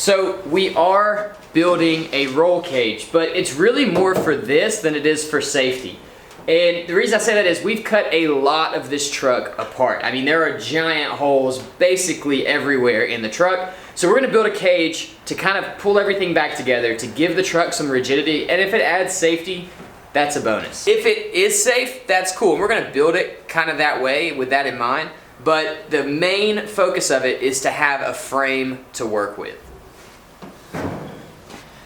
So we are building a roll cage, but it's really more for this than it is for safety. And the reason I say that is we've cut a lot of this truck apart. I mean, there are giant holes basically everywhere in the truck. So we're gonna build a cage to kind of pull everything back together to give the truck some rigidity, and if it adds safety, that's a bonus. If it is safe, that's cool. And we're gonna build it kind of that way with that in mind, but the main focus of it is to have a frame to work with.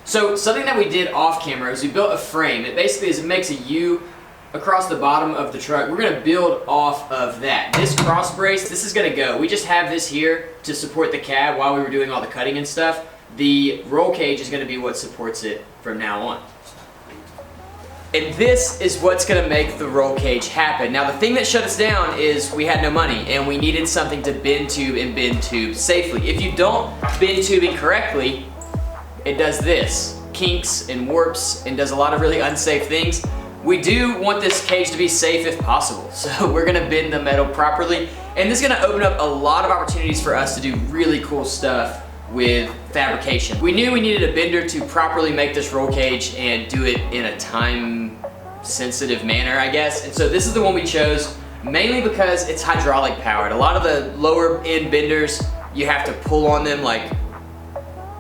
So something that we did off camera is we built a frame. It basically is, it makes a U across the bottom of the truck. We're gonna build off of that. This cross brace, this is gonna go. We just have this here to support the cab while we were doing all the cutting and stuff. The roll cage is gonna be what supports it from now on. And this is what's gonna make the roll cage happen. Now the thing that shut us down is we had no money and we needed something to bend tube and bend tube safely. If you don't bend tubing correctly, it does this, kinks and warps and does a lot of really unsafe things. We do want this cage to be safe if possible, so we're gonna bend the metal properly, and this is gonna open up a lot of opportunities for us to do really cool stuff with fabrication. We knew we needed a bender to properly make this roll cage and do it in a time-sensitive manner, I guess, and so this is the one we chose, mainly because it's hydraulic powered. A lot of the lower end benders, you have to pull on them, like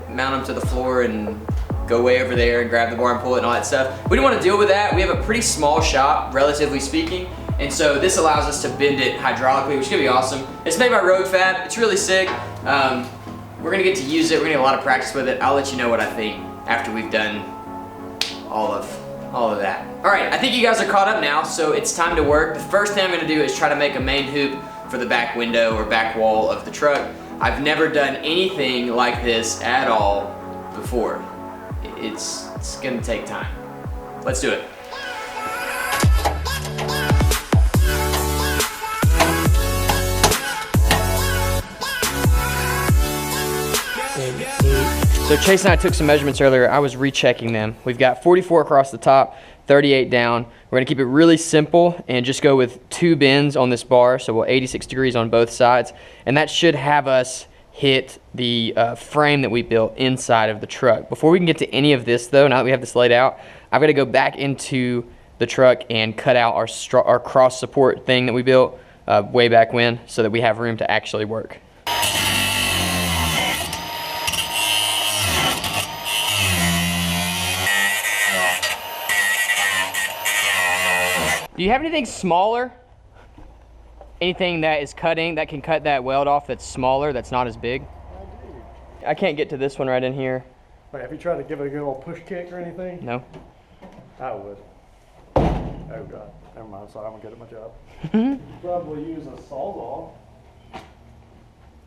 mount them to the floor and go way over there and grab the bar and pull it and all that stuff. We didn't want to deal with that. We have a pretty small shop, relatively speaking, and so this allows us to bend it hydraulically, which is gonna be awesome. It's made by Road Fab. It's really sick. We're gonna get to use it. We're gonna get a lot of practice with it. I'll let you know what I think after we've done all of that. All right, I think you guys are caught up now, so it's time to work. The first thing I'm gonna do is try to make a main hoop for the back window or back wall of the truck. I've never done anything like this at all before. It's gonna take time. Let's do it. So Chase and I took some measurements earlier. I was rechecking them. We've got 44 across the top, 38 down. We're gonna keep it really simple and just go with 2 bends on this bar, so we'll 86 degrees on both sides, and that should have us hit the frame that we built inside of the truck. Before we can get to any of this though, now that we have this laid out, I've got to go back into the truck and cut out our cross support thing that we built way back when, so that we have room to actually work. Do you have anything smaller? Anything that is cutting, that can cut that weld off that's smaller, that's not as big? I do. I can't get to this one right in here. Wait, have you tried to give it a good old push kick or anything? No. I would. Oh God, never mind, sorry, I'm gonna get at my job. Probably use a sawzall.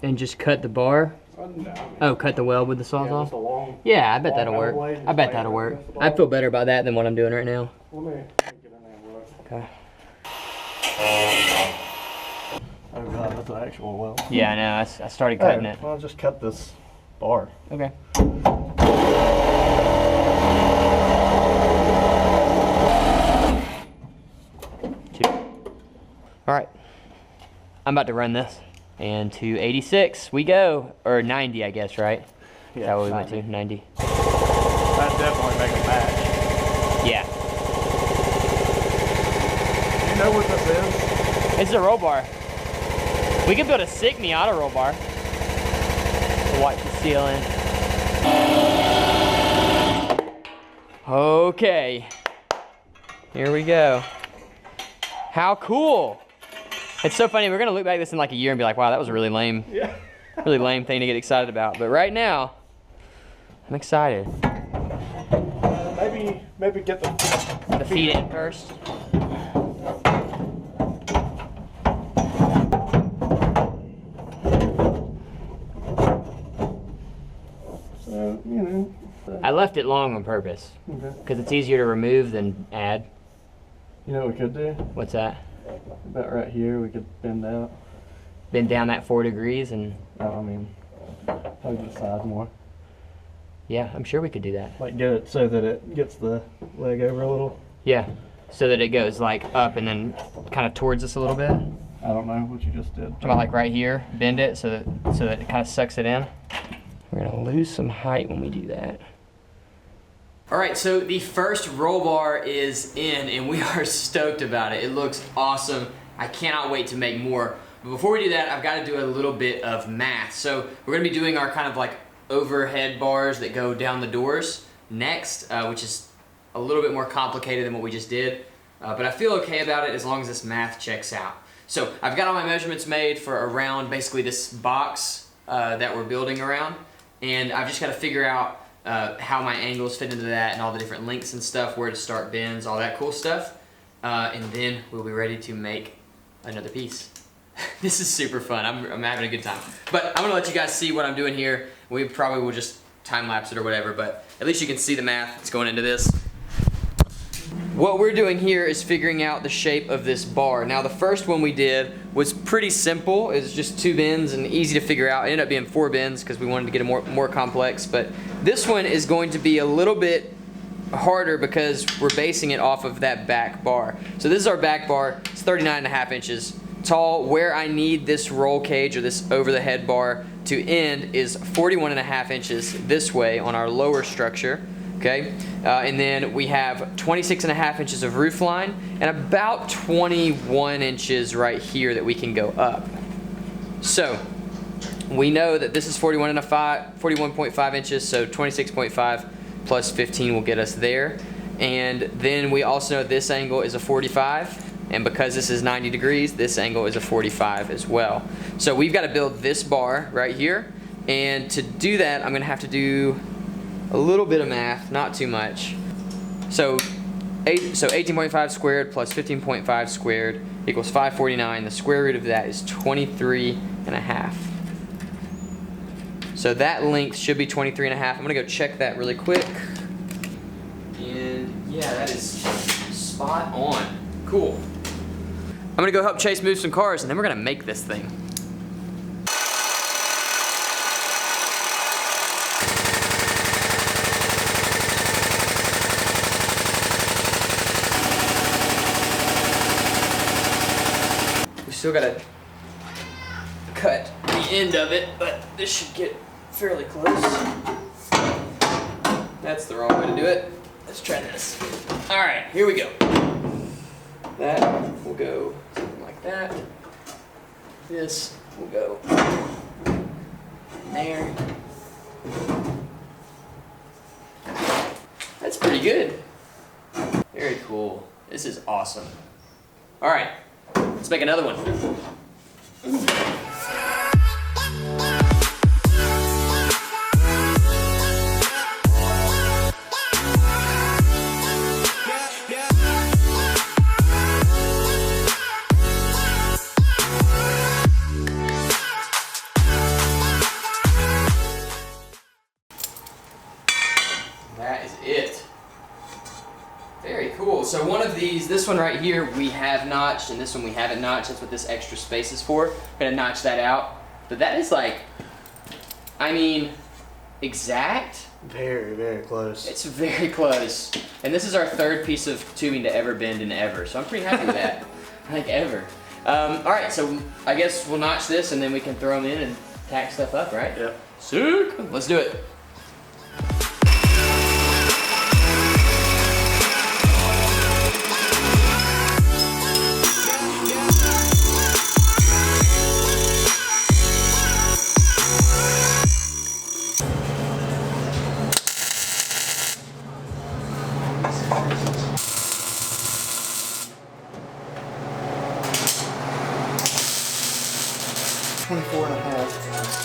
And just cut the bar? No, Oh, cut the weld with the sawzall? just a long, Yeah, I bet that'll metal work. blade, I bet just that'll lay it work. against the I bar. feel better about that than what I'm doing right now. Let me get in there and look. Okay. Oh God, that's an actual weld. Yeah, I know. I started cutting it. Well, I'll just cut this bar. Okay. All right. I'm about to run this. And to 86 we go. Or 90, I guess, right? Yeah, Is that what we went to? 90. That definitely make a match. Yeah. You know what this is? It's a roll bar. We could build a sick Miata roll bar. Watch the ceiling. Okay. Here we go. How cool. It's so funny. We're going to look back at this in like a year and be like, wow, that was a really lame, really lame thing to get excited about. But right now, I'm excited. Maybe get The feet in first. So, you know. I left it long on purpose because it's easier to remove than add. You know what we could do? What's that? About right here, we could bend out. Bend down that 4 degrees and I mean, probably the side more. yeah, I'm sure we could do that. Like get it so that it gets the leg over a little. Yeah, so that it goes like up and then kind of towards us a little bit. I don't know what you just did. Talking about like right here, bend it so that it kind of sucks it in. We're gonna lose some height when we do that. All right, so the first roll bar is in and we are stoked about it. It looks awesome. I cannot wait to make more. But before we do that, I've got to do a little bit of math. So we're gonna be doing our kind of like overhead bars that go down the doors next, which is a little bit more complicated than what we just did. But I feel okay about it as long as this math checks out. So I've got all my measurements made for around basically this box that we're building around. And I've just got to figure out how my angles fit into that and all the different lengths and stuff, where to start bends, all that cool stuff. And then we'll be ready to make another piece. This is super fun. I'm having a good time. But I'm gonna let you guys see what I'm doing here. We probably will just time lapse it or whatever, but at least you can see the math that's going into this. What we're doing here is figuring out the shape of this bar. Now the first one we did was pretty simple. It was just 2 bends and easy to figure out. It ended up being 4 bends because we wanted to get it more complex. But this one is going to be a little bit harder because we're basing it off of that back bar. So this is our back bar. It's 39.5 inches tall. Where I need this roll cage or this over the head bar to end is 41.5 inches this way on our lower structure. Okay, and then we have 26.5 inches of roof line and about 21 inches right here that we can go up. So we know that this is 41.5 inches, so 26.5 plus 15 will get us there. And then we also know this angle is a 45, and because this is 90 degrees, this angle is a 45 as well. So we've got to build this bar right here, and to do that, I'm going to have to do a little bit of math, not too much. So 18.5 squared plus 15.5 squared equals 549. The square root of that is 23.5. So that length should be 23.5. I'm gonna go check that really quick. And yeah, that is spot on. Cool. I'm gonna go help Chase move some cars and then we're gonna make this thing. Still gotta cut the end of it, but this should get fairly close. That's the wrong way to do it. Let's try this. All right, here we go. That will go something like that. This will go there. That's pretty good. Very cool. This is awesome. All right. Let's make another one. That is it. Very cool. So one of these, this one right here, we have notched, and this one we haven't notched. That's what this extra space is for. I'm gonna notch that out. But that is like, I mean, exact. Very, very close. It's very close. And this is our 3rd piece of tubing to ever bend in ever. So I'm pretty happy with that. Like ever. All right, so I guess we'll notch this and then we can throw them in and tack stuff up, right? Yep. Sick. Let's do it.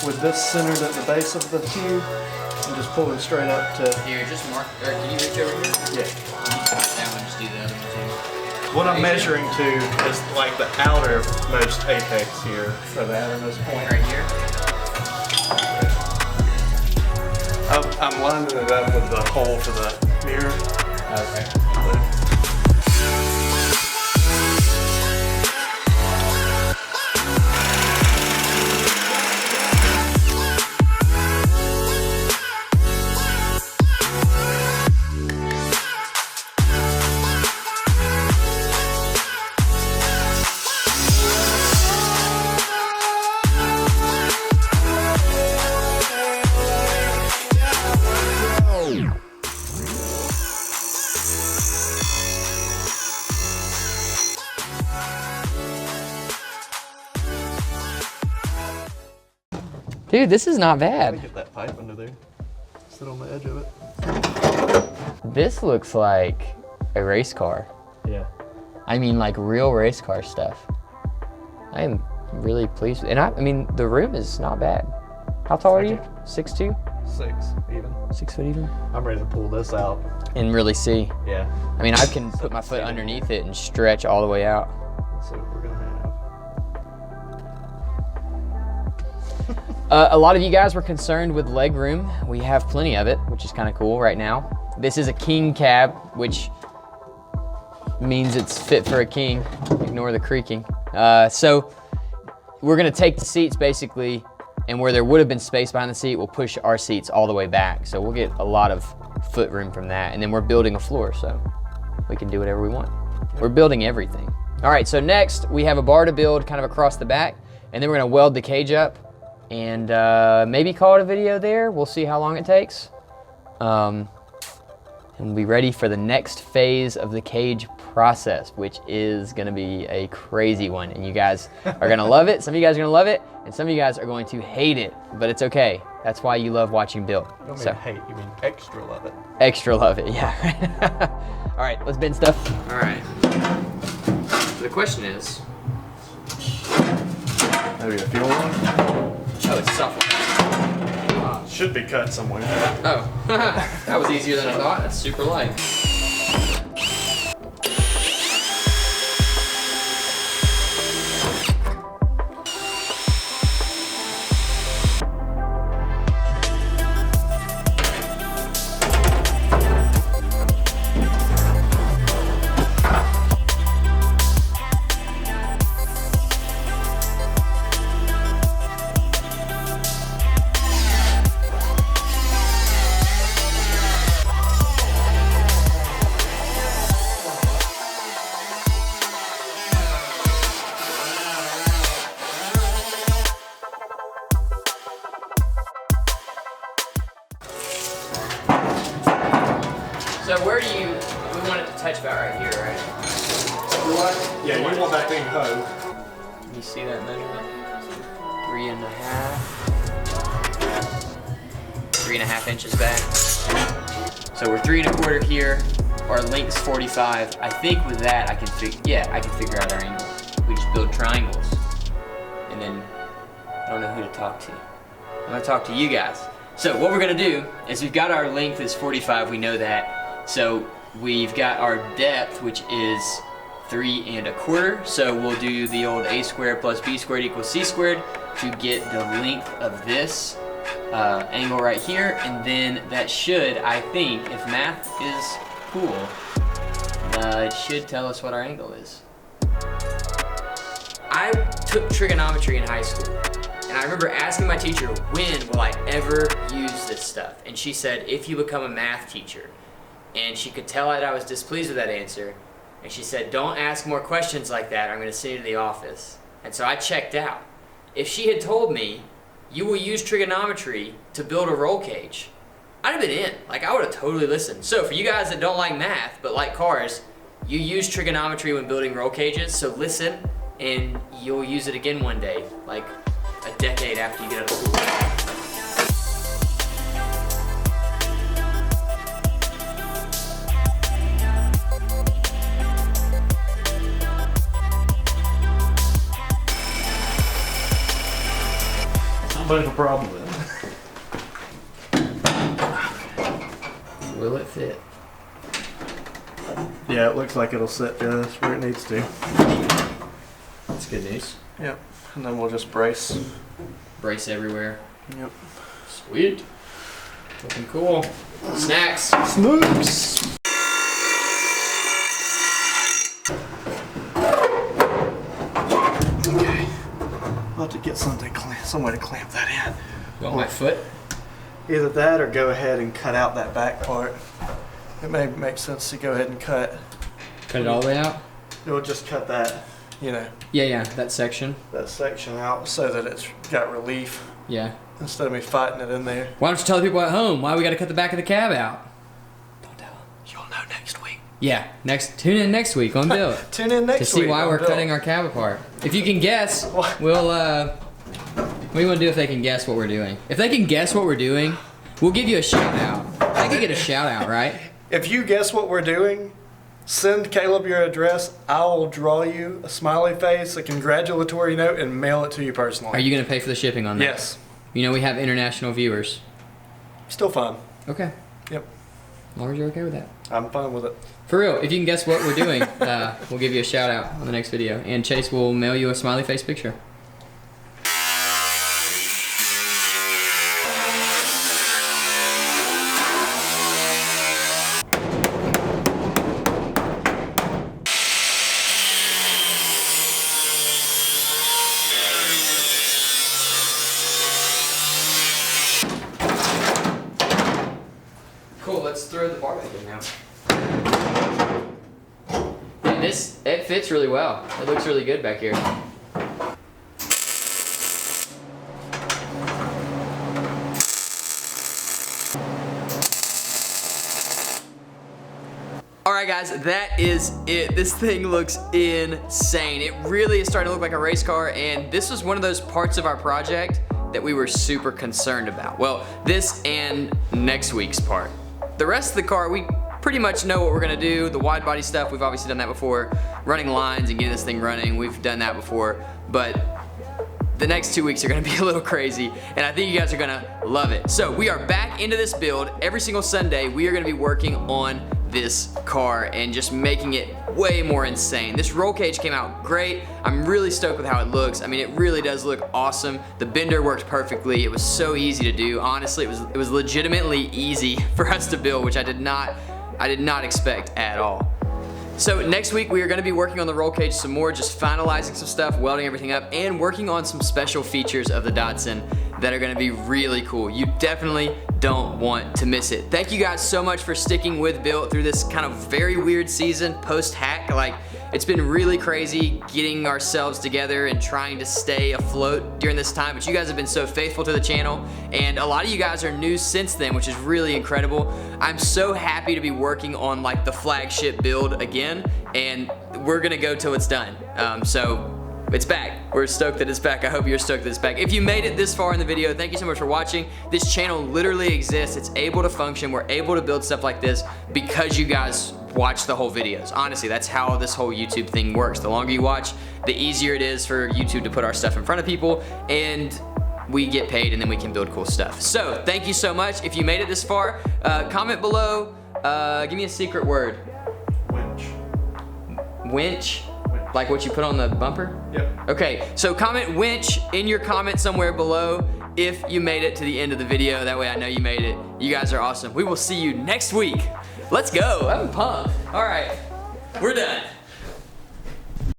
With this centered at the base of the tube and just pull it straight up to... Here, just mark, or can you reach over here? Yeah. That one, just do the other one too. What I'm measuring to is like the outermost apex here, or the outermost point. Right here? I'm lining it up with the hole for the mirror. Okay. Dude, this is not Let bad. me get that pipe under there. Sit on the edge of it. This looks like a race car. Yeah. I mean, like real race car stuff. I am really pleased. And I mean, the room is not bad. How tall are you? 6'2"? 6 even. 6 foot even? I'm ready to pull this out. And really see. Yeah. I mean, I can put my foot underneath it and stretch all the way out. Let's see what we're gonna have. A lot of you guys were concerned with leg room. We have plenty of it, which is kind of cool right now. This is a king cab, which means it's fit for a king. Ignore the creaking. So we're gonna take the seats basically, and where there would have been space behind the seat, we'll push our seats all the way back. So we'll get a lot of foot room from that. And then we're building a floor, so we can do whatever we want. We're building everything. All right, so next we have a bar to build kind of across the back, and then we're gonna weld the cage up and maybe call it a video there. We'll see how long it takes. And we'll be ready for the next phase of the cage process, which is gonna be a crazy one. And you guys are gonna love it. Some of you guys are gonna love it, and some of you guys are going to hate it, but it's okay. That's why you love watching build. You don't So, mean hate, you mean extra love it. extra love it, yeah. All right, let's bend stuff. All right. The question is, Maybe a fuel one? oh, it's soft. Should be cut somewhere. Oh, that was easier than I thought. That's super light. So where do you, we want it to touch about right here, right? Yeah, you want that thing hoe. Can you see that measurement? 3.5. 3.5 inches back. So we're 3.25 here. Our length's 45. I think with that I can figure out our angle. We just build triangles. And then I don't know who to talk to. I'm gonna talk to you guys. So what we're gonna do is we've got our length is 45, we know that. So we've got our depth, which is 3.25. So we'll do the old a squared plus b squared equals c squared to get the length of this angle right here. And then that should, I think, if math is cool, it should tell us what our angle is. I took trigonometry in high school. And I remember asking my teacher, when will I ever use this stuff? And she said, if you become a math teacher. And she could tell that I was displeased with that answer. And she said, don't ask more questions like that, or I'm gonna send you to the office. And so I checked out. If she had told me, you will use trigonometry to build a roll cage, I'd have been in. Like, I would have totally listened. So for you guys that don't like math, but like cars, you use trigonometry when building roll cages, so listen, and you'll use it again one day, like a decade after you get out of school. Not much of a problem then. Will it fit? Yeah, it looks like it'll sit just where it needs to. That's good news. Yep. And then we'll just brace. Brace everywhere. Yep. Sweet. Looking cool. Snacks. Snoops! Okay. I'll have to get some way to clamp that in. You want my foot? Either that or go ahead and cut out that back part. It may make sense to go ahead and cut. Cut it all the way out? We'll just cut that, Yeah, that section. that section out so that it's got relief Yeah. instead of me fighting it in there. Why don't you tell the people at home why we got to cut the back of the cab out? Don't tell them. You'll know next week. Yeah, tune in next week on Build Tune in next to week. see why on we're Bill. cutting our cab apart. If you can guess, What? we'll What do you want to do if they can guess what we're doing? If they can guess what we're doing, we'll give you a shout out. They can get a shout out, right? If you guess what we're doing, send Caleb your address. I will draw you a smiley face, a congratulatory note, and mail it to you personally. Are you going to pay for the shipping on that? Yes. You know we have international viewers. Still fun. Okay. Yep. As long as you're okay with that. I'm fine with it. For real, if you can guess what we're doing, we'll give you a shout out on the next video. And Chase will mail you a smiley face picture. Cool, let's throw the bar back in now. And it fits really well. It looks really good back here. Alright guys, that is it. This thing looks insane. It really is starting to look like a race car, and this was one of those parts of our project that we were super concerned about. Well, this and next week's part. The rest of the car, we pretty much know what we're gonna do. The wide body stuff, we've obviously done that before. Running lines and getting this thing running, we've done that before. But the next 2 weeks are gonna be a little crazy, and I think you guys are gonna love it. So we are back into this build. Every single Sunday, we are gonna be working on this car and just making it way more insane. This roll cage came out great. I'm really stoked with how it looks. I mean, it really does look awesome. The bender worked perfectly. It was so easy to do. Honestly, it was legitimately easy for us to build, which I did not expect at all. So next week we are going to be working on the roll cage some more, just finalizing some stuff, welding everything up, and working on some special features of the Datsun that are going to be really cool. You definitely don't want to miss it. Thank you guys so much for sticking with Built through this kind of very weird season post-hack. Like, it's been really crazy getting ourselves together and trying to stay afloat during this time, but you guys have been so faithful to the channel, and a lot of you guys are new since then, which is really incredible. I'm so happy to be working on like the flagship build again, and we're gonna go till it's done. So it's back. We're stoked that it's back. I hope you're stoked that it's back. If you made it this far in the video, thank you so much for watching. This channel literally exists. It's able to function. We're able to build stuff like this because you guys watch the whole videos. Honestly, that's how this whole YouTube thing works. The longer you watch, the easier it is for YouTube to put our stuff in front of people, and we get paid, and then we can build cool stuff. So thank you so much. If you made it this far, comment below. Give me a secret word. Winch. Winch? Like what you put on the bumper? Yep. Okay, so comment winch in your comment somewhere below if you made it to the end of the video. That way I know you made it. You guys are awesome. We will see you next week. Let's go. I'm pumped. All right, we're done.